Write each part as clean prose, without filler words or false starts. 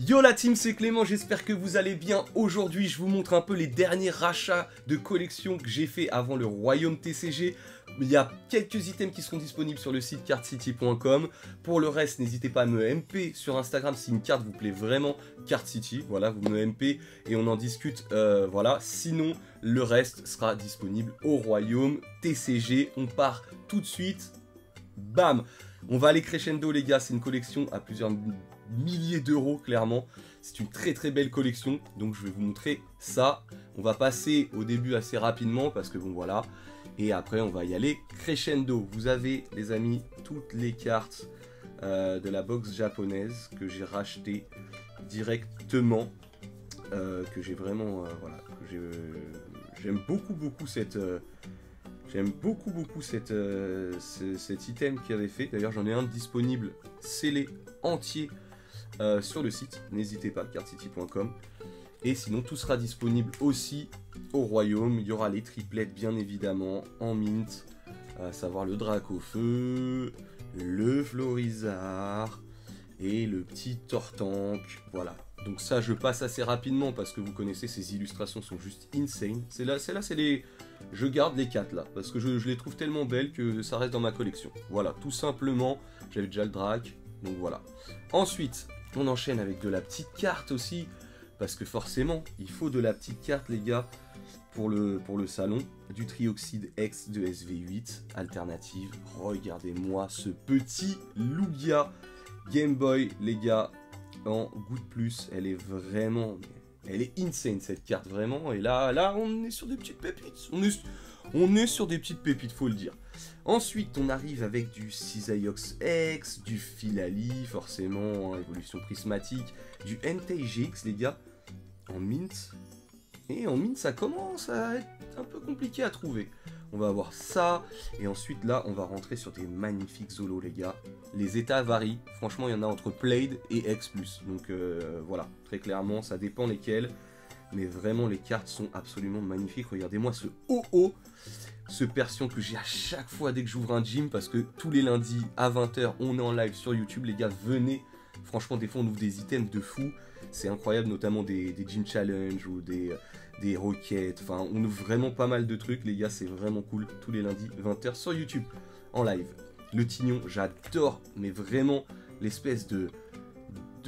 Yo la team, c'est Clément, j'espère que vous allez bien. Aujourd'hui, je vous montre un peu les derniers rachats de collections que j'ai fait avant le Royaume TCG. Il y a quelques items qui seront disponibles sur le site cardcity.com. Pour le reste, n'hésitez pas à me MP sur Instagram si une carte vous plaît vraiment. Cardcity, voilà, vous me MP et on en discute, voilà. Sinon, le reste sera disponible au Royaume TCG. On part tout de suite. Bam! On va aller crescendo les gars, c'est une collection à plusieurs milliers d'euros clairement. C'est une très très belle collection, donc je vais vous montrer ça. On va passer au début assez rapidement parce que bon voilà. Et après on va y aller crescendo. Vous avez les amis toutes les cartes de la box japonaise que j'ai racheté directement. Que j'ai vraiment, voilà, j'aime beaucoup cette... J'aime beaucoup cet item qu'il avait fait. D'ailleurs, j'en ai un disponible scellé entier sur le site. N'hésitez pas, cardcity.com. Et sinon, tout sera disponible aussi au Royaume. Il y aura les triplettes, bien évidemment, en mint. À savoir le Dracofeu, le Florizard et le petit Tortank. Voilà. Donc ça, je passe assez rapidement parce que vous connaissez, ces illustrations sont juste insane. Celle-là, c'est les... Je garde les 4 là, parce que je les trouve tellement belles que ça reste dans ma collection. Voilà, tout simplement, j'avais déjà le Drac, donc voilà. Ensuite, on enchaîne avec de la petite carte aussi, parce que forcément, il faut de la petite carte les gars, pour le salon. Du Trioxide X de SV8, alternative. Regardez-moi ce petit Lugia Game Boy les gars, en Good Plus, elle est vraiment... Elle est insane cette carte vraiment, et là on est sur des petites pépites, on est sur des petites pépites, faut le dire. Ensuite on arrive avec du Cisaiox X, du Philali forcément, hein, évolution prismatique, du Entei GX les gars, en mint, et en mint ça commence à être un peu compliqué à trouver. On va avoir ça, et ensuite là on va rentrer sur des magnifiques Zolos les gars. Les états varient, franchement il y en a entre Played et X+, donc voilà, très clairement ça dépend lesquels, mais vraiment les cartes sont absolument magnifiques. Regardez-moi ce OO, ce Persian que j'ai à chaque fois dès que j'ouvre un gym, parce que tous les lundis à 20 h on est en live sur YouTube les gars, venez, franchement des fois on ouvre des items de fou, c'est incroyable, notamment des gym challenge ou des roquettes, enfin on ouvre vraiment pas mal de trucs les gars, c'est vraiment cool, tous les lundis 20 h sur YouTube en live. Le Tignon, j'adore, mais vraiment l'espèce de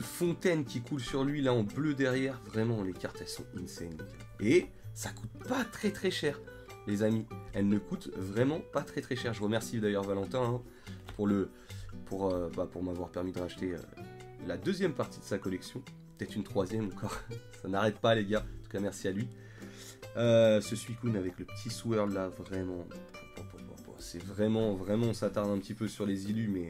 fontaine qui coule sur lui là en bleu derrière, vraiment les cartes elles sont insane les gars. Et ça coûte pas très cher les amis, elles ne coûtent vraiment pas très cher. Je remercie d'ailleurs Valentin hein, pour m'avoir permis de racheter la deuxième partie de sa collection, peut-être une troisième encore, ça n'arrête pas les gars, en tout cas merci à lui. Ce Suicune avec le petit Swirl là, vraiment, c'est vraiment, on s'attarde un petit peu sur les illus, mais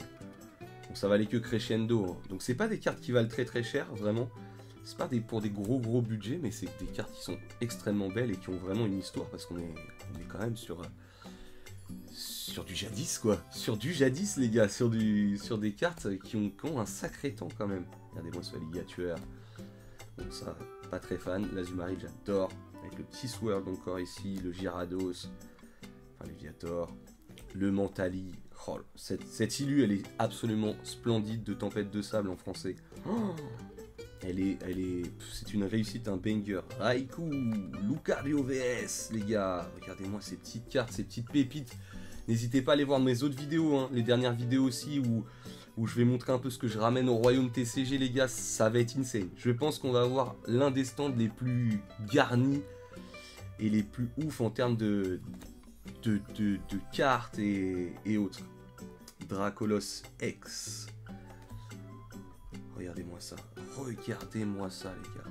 bon, ça va aller que crescendo, hein. Donc c'est pas des cartes qui valent très cher, vraiment, c'est pas pour des gros budgets, mais c'est des cartes qui sont extrêmement belles et qui ont vraiment une histoire, parce qu'on est quand même sur du jadis quoi, sur du jadis les gars, sur des cartes qui ont un sacré temps quand même. Regardez-moi ce Ligature, bon ça, pas très fan. L'Azumarill j'adore, avec le petit Swirl encore ici, le Gyarados, enfin le Viator, le Mentali. Oh, cette illu elle est absolument splendide, de Tempête de Sable en français. Oh, c'est une réussite, un banger. Raikou, Lucario VS les gars, regardez-moi ces petites cartes, ces petites pépites. N'hésitez pas à aller voir mes autres vidéos, hein, les dernières vidéos aussi où je vais montrer un peu ce que je ramène au Royaume TCG les gars, ça va être insane. Je pense qu'on va avoir l'un des stands les plus garnis et les plus ouf en termes de cartes et autres. Dracolos X. Regardez-moi ça les gars.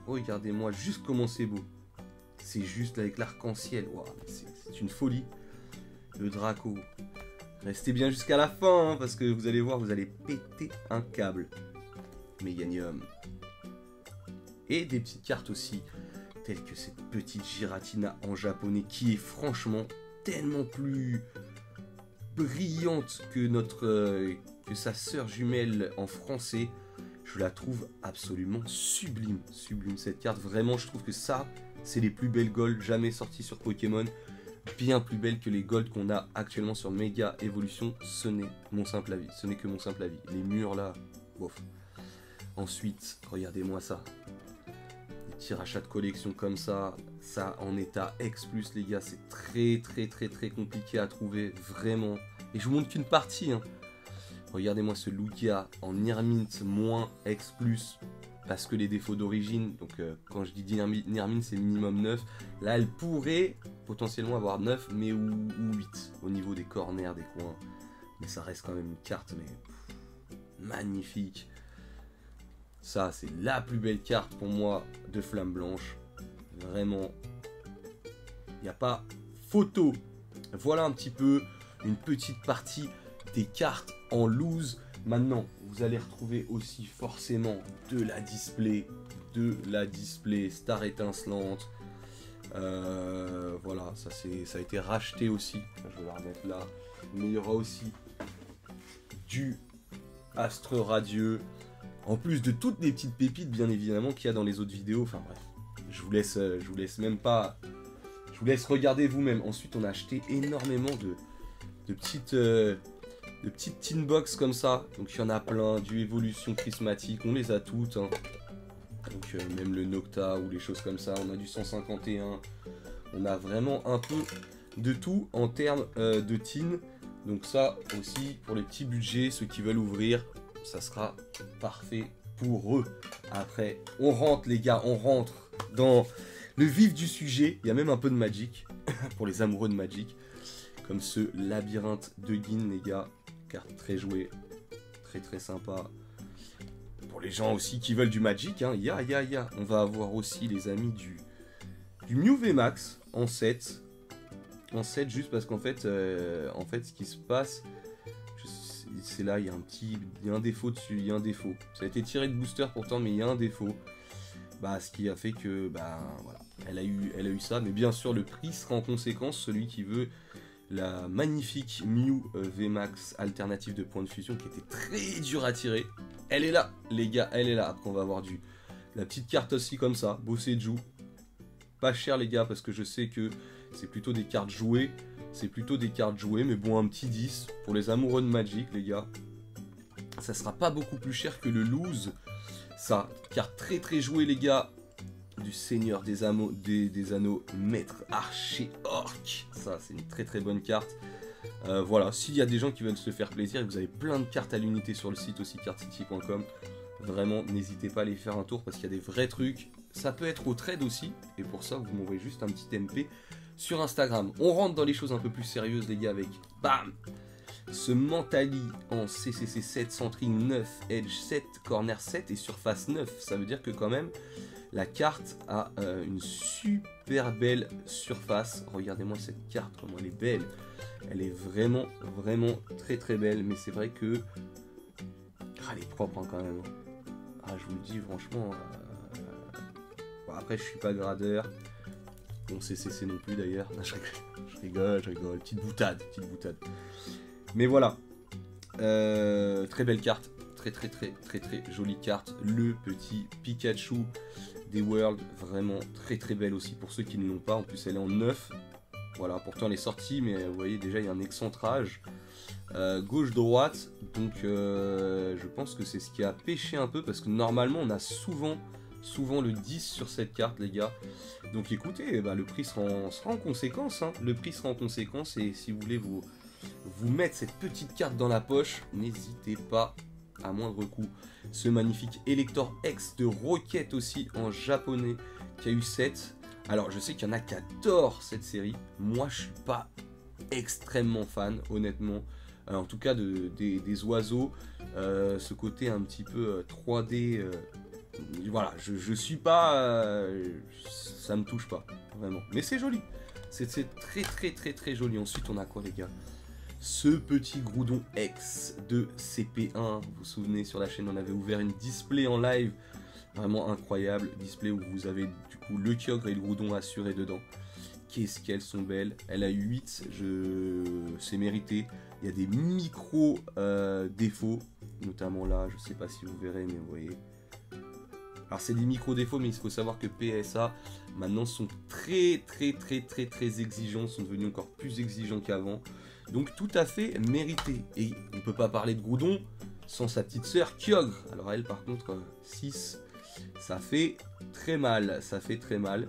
Regardez-moi juste comment c'est beau. C'est juste avec l'arc-en-ciel, wow, c'est une folie. Le Draco. Restez bien jusqu'à la fin, hein, parce que vous allez voir, vous allez péter un câble. Meganium. Et des petites cartes aussi, telles que cette petite Giratina en japonais, qui est franchement tellement plus brillante que sa sœur jumelle en français. Je la trouve absolument sublime cette carte. Vraiment, je trouve que ça, c'est les plus belles golds jamais sorties sur Pokémon. Bien plus belles que les golds qu'on a actuellement sur Mega Evolution. Ce n'est mon simple avis. Ce n'est que mon simple avis. Les murs là, bof. Ensuite, regardez-moi ça. Des petits rachats de collection comme ça en état X+, les gars, c'est très compliqué à trouver, vraiment. Et je vous montre qu'une partie, hein. Regardez-moi ce Lugia en Nearmint moins X+, parce que les défauts d'origine, donc quand je dis Nearmint, c'est minimum 9. Là, elle pourrait potentiellement avoir 9, mais ou 8 au niveau des corners, des coins. Mais ça reste quand même une carte, mais magnifique. Ça, c'est la plus belle carte pour moi de Flamme Blanche. Vraiment, il n'y a pas photo. Voilà un petit peu une petite partie des cartes en loose. Maintenant, vous allez retrouver aussi forcément de la display Star étincelante. Voilà, ça a été racheté aussi. Je vais la remettre là. Mais il y aura aussi du Astre Radieux. En plus de toutes les petites pépites, bien évidemment, qu'il y a dans les autres vidéos. Enfin bref, je vous laisse même pas. Je vous laisse regarder vous-même. Ensuite, on a acheté énormément de petites tin box comme ça. Donc il y en a plein, du Évolution Prismatique, on les a toutes, hein. Donc même le Nocta ou les choses comme ça, on a du 151. On a vraiment un peu de tout en termes de tin. Donc ça aussi, pour les petits budgets, ceux qui veulent ouvrir, ça sera parfait pour eux. Après, on rentre les gars, on rentre dans le vif du sujet. Il y a même un peu de Magic, pour les amoureux de Magic. Comme ce labyrinthe de Gin, les gars. Carte très jouée, très sympa. Pour les gens aussi qui veulent du Magic, hein, On va avoir aussi les amis du Mew VMAX en 7. En 7 juste parce qu'en fait, ce qui se passe, c'est là, il y a un défaut dessus, il y a un défaut. Ça a été tiré de booster pourtant, mais il y a un défaut. Bah, ce qui a fait que, bah, voilà, elle a eu ça. Mais bien sûr, le prix sera en conséquence. Celui qui veut la magnifique Mew VMAX alternative de point de fusion qui était très dur à tirer. Elle est là, les gars, elle est là. Après, on va avoir la petite carte aussi comme ça, Bosseju. Pas cher, les gars, parce que je sais que c'est plutôt des cartes jouées. Mais bon, un petit 10 pour les amoureux de Magic, les gars. Ça sera pas beaucoup plus cher que le loose. Ça, carte très jouée, les gars. Du Seigneur des Anneaux, Maître Archer Orc. Ça, c'est une très bonne carte. Voilà, s'il y a des gens qui veulent se faire plaisir, et vous avez plein de cartes à l'unité sur le site aussi, cardcity.com. Vraiment, n'hésitez pas à aller faire un tour parce qu'il y a des vrais trucs. Ça peut être au trade aussi. Et pour ça, vous m'envoyez juste un petit MP sur Instagram. On rentre dans les choses un peu plus sérieuses, les gars, avec bam, ce Mentali en CCC 7, centring 9, edge 7, corner 7 et surface 9. Ça veut dire que quand même, la carte a une super belle surface. Regardez-moi cette carte, comment elle est belle. Elle est vraiment très belle. Mais c'est vrai que... elle est propre, hein, quand même. Ah, je vous le dis, franchement... Bon, après, je suis pas gradeur. Bon, CCC non plus, d'ailleurs. Je rigole. Petite boutade. Mais voilà. Très belle carte. Très jolie carte. Le petit Pikachu des Worlds. Vraiment très belle aussi pour ceux qui ne l'ont pas. En plus, elle est en 9. Voilà, pourtant elle est sortie, mais vous voyez déjà il y a un excentrage. Gauche-droite. Donc je pense que c'est ce qui a pêché un peu. Parce que normalement on a souvent le 10 sur cette carte, les gars. Donc écoutez, bah, le prix sera en conséquence, hein. Le prix sera en conséquence. Et si vous voulez vous mettre cette petite carte dans la poche, n'hésitez pas à moindre coût. Ce magnifique Elector X de Rocket aussi en japonais qui a eu 7. Alors je sais qu'il y en a qui adorent cette série. Moi je suis pas extrêmement fan, honnêtement. En tout cas des oiseaux. Ce côté un petit peu 3D. Voilà, je suis pas... ça me touche pas, vraiment. Mais c'est joli. C'est très joli. Ensuite on a quoi, les gars? Ce petit Groudon X de CP1, vous vous souvenez, sur la chaîne on avait ouvert une display en live, vraiment incroyable, display où vous avez du coup le Kyogre et le Groudon assurés dedans. Qu'est-ce qu'elles sont belles, elle a eu 8, c'est mérité. Il y a des micro défauts, notamment là, je sais pas si vous verrez, mais vous voyez. Alors c'est des micro défauts, mais il faut savoir que PSA maintenant sont très exigeants, sont devenus encore plus exigeants qu'avant. Donc tout à fait mérité. Et on ne peut pas parler de Groudon sans sa petite sœur Kyogre. Alors elle par contre 6, ça fait très mal,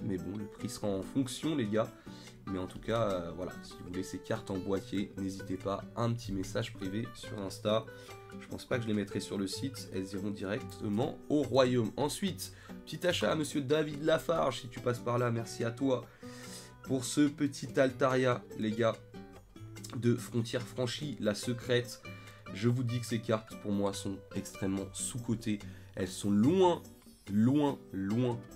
mais bon le prix sera en fonction les gars. Mais en tout cas, voilà, si vous voulez ces cartes en boîtier, n'hésitez pas, un petit message privé sur Insta. Je pense pas que je les mettrai sur le site, elles iront directement au royaume. Ensuite, petit achat à monsieur David Lafarge, si tu passes par là, merci à toi pour ce petit Altaria, les gars, de Frontières Franchies, la secrète. Je vous dis que ces cartes, pour moi, sont extrêmement sous-cotées. Elles sont loin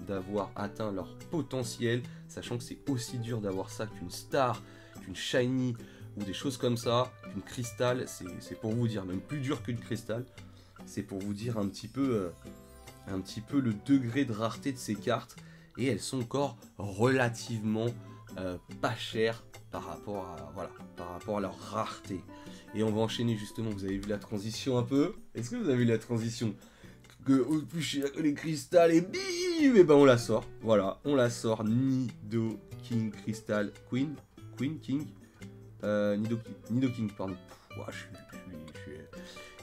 d'avoir atteint leur potentiel, sachant que c'est aussi dur d'avoir ça qu'une star, qu'une shiny ou des choses comme ça, qu'une cristal. C'est pour vous dire, même plus dur qu'une cristal. C'est pour vous dire un petit peu le degré de rareté de ces cartes, et elles sont encore relativement pas chères par rapport à leur rareté. Et on va enchaîner justement, vous avez vu la transition un peu? Est-ce que vous avez vu la transition? Que plus cher que les cristals et bim, et ben on la sort, voilà, on la sort. Nidoking Crystal Queen, King, Nidoking, pardon.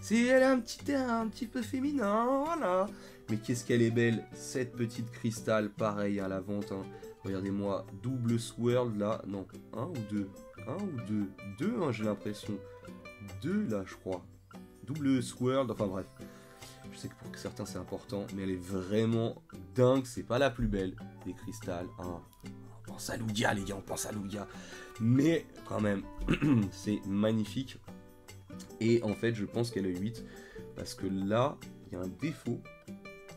Elle est un petit peu féminin, voilà. Mais qu'est-ce qu'elle est belle, cette petite cristal, pareil à la vente, hein. Regardez-moi, double swirl là, non, un ou deux, hein, j'ai l'impression, 2 là je crois, double swirl, enfin bref. Je sais que pour certains c'est important, mais elle est vraiment dingue. C'est pas la plus belle des cristals, hein. On pense à Lugia les gars, on pense à Lugia. Mais quand même, c'est magnifique. Et en fait, je pense qu'elle est 8. Parce que là, il y a un défaut.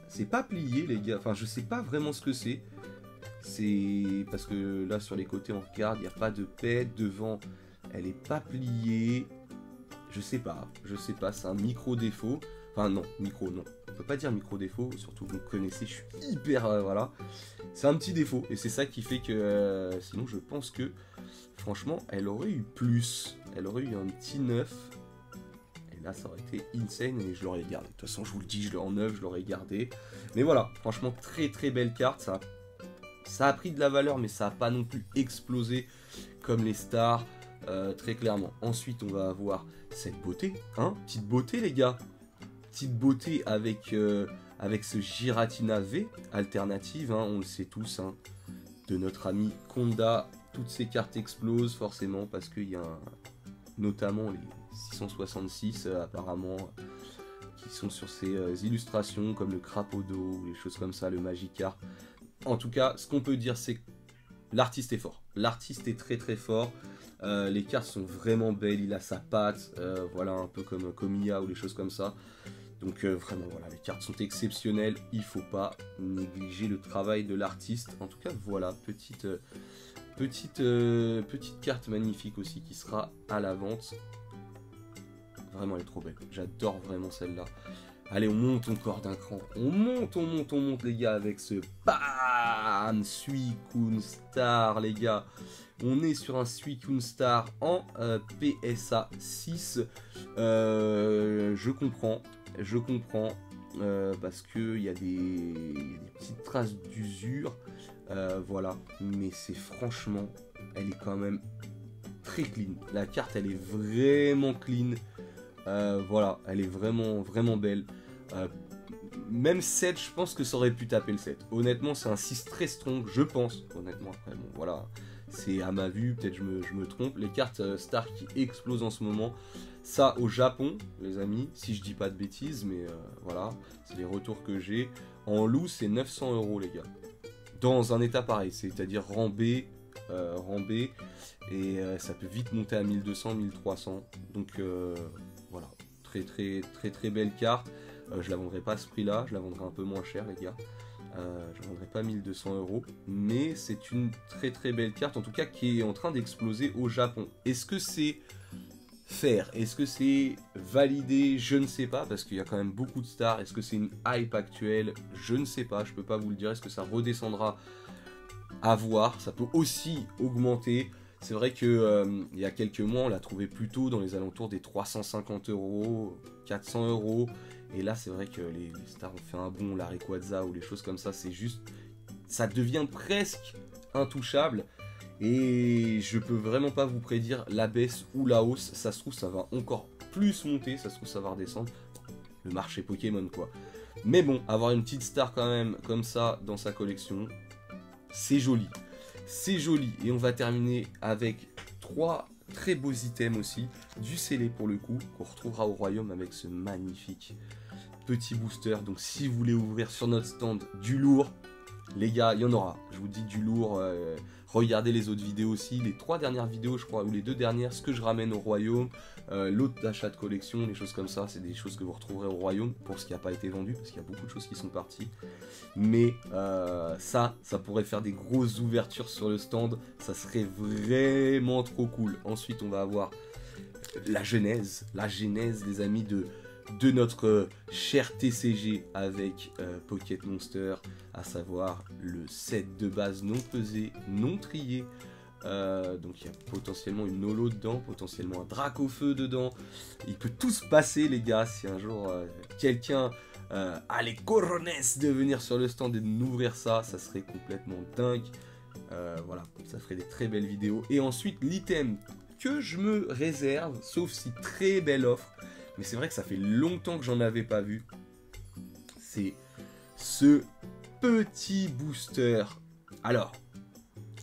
C'est pas plié les gars. Enfin, je sais pas vraiment ce que c'est. C'est parce que là, sur les côtés, on regarde, il n'y a pas de paix. Devant, elle est pas pliée. Je sais pas, c'est un micro défaut. Enfin non, micro non, on peut pas dire micro défaut, surtout vous me connaissez, je suis hyper, voilà. C'est un petit défaut, et c'est ça qui fait que, sinon je pense que, franchement, elle aurait eu plus, elle aurait eu un petit 9, et là ça aurait été insane, et je l'aurais gardé. De toute façon je vous le dis, je l'ai en 9, je l'aurais gardé. Mais voilà, franchement très belle carte, ça a pris de la valeur, mais ça n'a pas non plus explosé comme les stars, très clairement. Ensuite on va avoir cette beauté, hein, petite beauté les gars. Petite beauté avec ce Giratina V alternative, hein, on le sait tous, hein, de notre ami Konda. Toutes ces cartes explosent forcément parce qu'il y a notamment les 666 apparemment qui sont sur ces illustrations comme le Crapodo ou les choses comme ça, le Magikarp. En tout cas, ce qu'on peut dire c'est que l'artiste est fort. L'artiste est très fort. Les cartes sont vraiment belles, il a sa patte, voilà, un peu comme Komiya ou les choses comme ça. Donc vraiment voilà, les cartes sont exceptionnelles, il faut pas négliger le travail de l'artiste. En tout cas voilà, petite carte magnifique aussi qui sera à la vente. Vraiment elle est trop belle, j'adore vraiment celle-là. Allez, on monte encore d'un cran, on monte les gars avec ce BAM Suicune Star les gars. On est sur un Suicune Star en PSA 6, je comprends, parce qu'il y a des petites traces d'usure, voilà, mais c'est franchement, elle est quand même très clean. La carte elle est vraiment clean, voilà, elle est vraiment belle. Même 7, je pense que ça aurait pu taper le 7. Honnêtement, c'est un 6 très strong, je pense. Honnêtement, après, bon, voilà, c'est à ma vue, peut-être je me trompe. Les cartes Star qui explosent en ce moment, ça au Japon, les amis, si je dis pas de bêtises, mais voilà, c'est les retours que j'ai. En loup, c'est 900 € les gars. Dans un état pareil, c'est-à-dire rang B, et ça peut vite monter à 1200, 1300. Donc voilà, très belle carte. Je la vendrai pas à ce prix là, je la vendrai un peu moins cher les gars, je la vendrai pas 1200 €, mais c'est une très belle carte en tout cas qui est en train d'exploser au Japon. Est-ce que c'est faire, est-ce que c'est validé, je ne sais pas, parce qu'il y a quand même beaucoup de stars. Est-ce que c'est une hype actuelle, je ne sais pas, je peux pas vous le dire. Est-ce que ça redescendra, à voir, ça peut aussi augmenter. C'est vrai que il y a quelques mois on l'a trouvé plutôt dans les alentours des 350 €, 400 €. Et là, c'est vrai que les stars ont fait un bond, la Rayquaza ou les choses comme ça, c'est juste, ça devient presque intouchable. Et je peux vraiment pas vous prédire la baisse ou la hausse. Ça se trouve, ça va encore plus monter, ça se trouve, ça va redescendre. le marché Pokémon quoi. Mais bon, avoir une petite star quand même comme ça dans sa collection, c'est joli. C'est joli. Et on va terminer avec 3 très beaux items aussi. Du scellé pour le coup, qu'on retrouvera au royaume avec ce magnifique petit booster. Donc si vous voulez ouvrir sur notre stand du lourd, les gars, il y en aura. Je vous dis du lourd. Regardez les autres vidéos aussi. Les 3 dernières vidéos, je crois, ou les 2 dernières, ce que je ramène au royaume. L'autre d'achat de collection, les choses comme ça, c'est des choses que vous retrouverez au royaume pour ce qui n'a pas été vendu, parce qu'il y a beaucoup de choses qui sont parties. Mais ça pourrait faire des grosses ouvertures sur le stand. Ça serait vraiment trop cool. Ensuite, on va avoir la genèse, les amis, de notre cher TCG avec Pocket Monster, à savoir le set de base non pesé, non trié. Donc il y a potentiellement une holo dedans, potentiellement un Dracofeu dedans. Il peut tout se passer les gars, si un jour quelqu'un a les cojones de venir sur le stand et de nous ouvrir ça, ça serait complètement dingue. Voilà, ça ferait des très belles vidéos. Et ensuite l'item que je me réserve, sauf si très belle offre, mais c'est vrai que ça fait longtemps que j'en avais pas vu, c'est ce petit booster. Alors,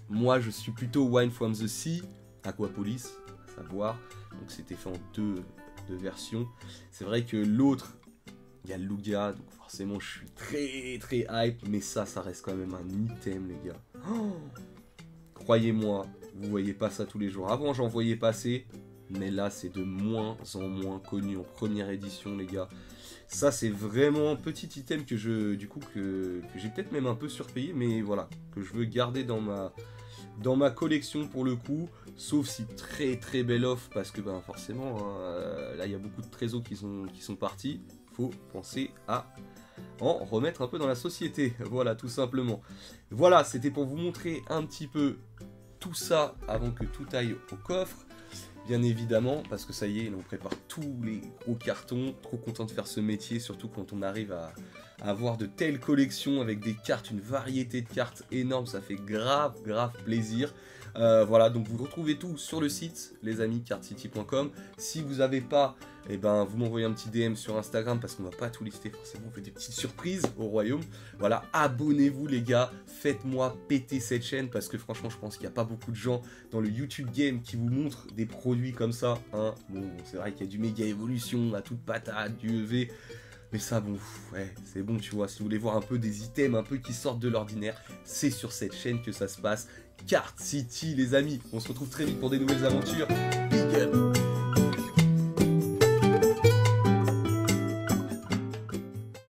moi je suis plutôt Wine from the Sea, Aquapolis, à savoir, donc c'était fait en deux versions. C'est vrai que l'autre, il y a le Lugia, donc forcément je suis très hype, mais ça reste quand même un item les gars. Oh, croyez-moi, vous voyez pas ça tous les jours. Avant j'en voyais passer, mais là c'est de moins en moins connu en première édition les gars. Ça c'est vraiment un petit item que j'ai peut-être même un peu surpayé, mais voilà, que je veux garder dans ma collection pour le coup, sauf si très belle offre, parce que ben forcément hein, là il y a beaucoup de trésors qui sont partis. Faut penser à en remettre un peu dans la société, voilà tout simplement. Voilà, c'était pour vous montrer un petit peu tout ça avant que tout aille au coffre. Bien évidemment, parce que ça y est, on prépare tous les gros cartons. Trop content de faire ce métier, surtout quand on arrive à avoir de telles collections avec des cartes, une variété de cartes énorme. Ça fait grave plaisir. Voilà, donc vous retrouvez tout sur le site, les amis, cardcity.com. Si vous n'avez pas, eh ben, vous m'envoyez un petit DM sur Instagram parce qu'on va pas tout lister forcément. On fait des petites surprises au royaume. Voilà, abonnez-vous les gars. Faites-moi péter cette chaîne parce que franchement, je pense qu'il n'y a pas beaucoup de gens dans le YouTube Game qui vous montrent des produits comme ça. Hein. Bon, c'est vrai qu'il y a du Méga Évolution, à toute patate, du EV. Mais ça, bon, ouais, c'est bon, tu vois. Si vous voulez voir un peu des items un peu qui sortent de l'ordinaire, c'est sur cette chaîne que ça se passe. Card City, les amis. On se retrouve très vite pour des nouvelles aventures. Big up!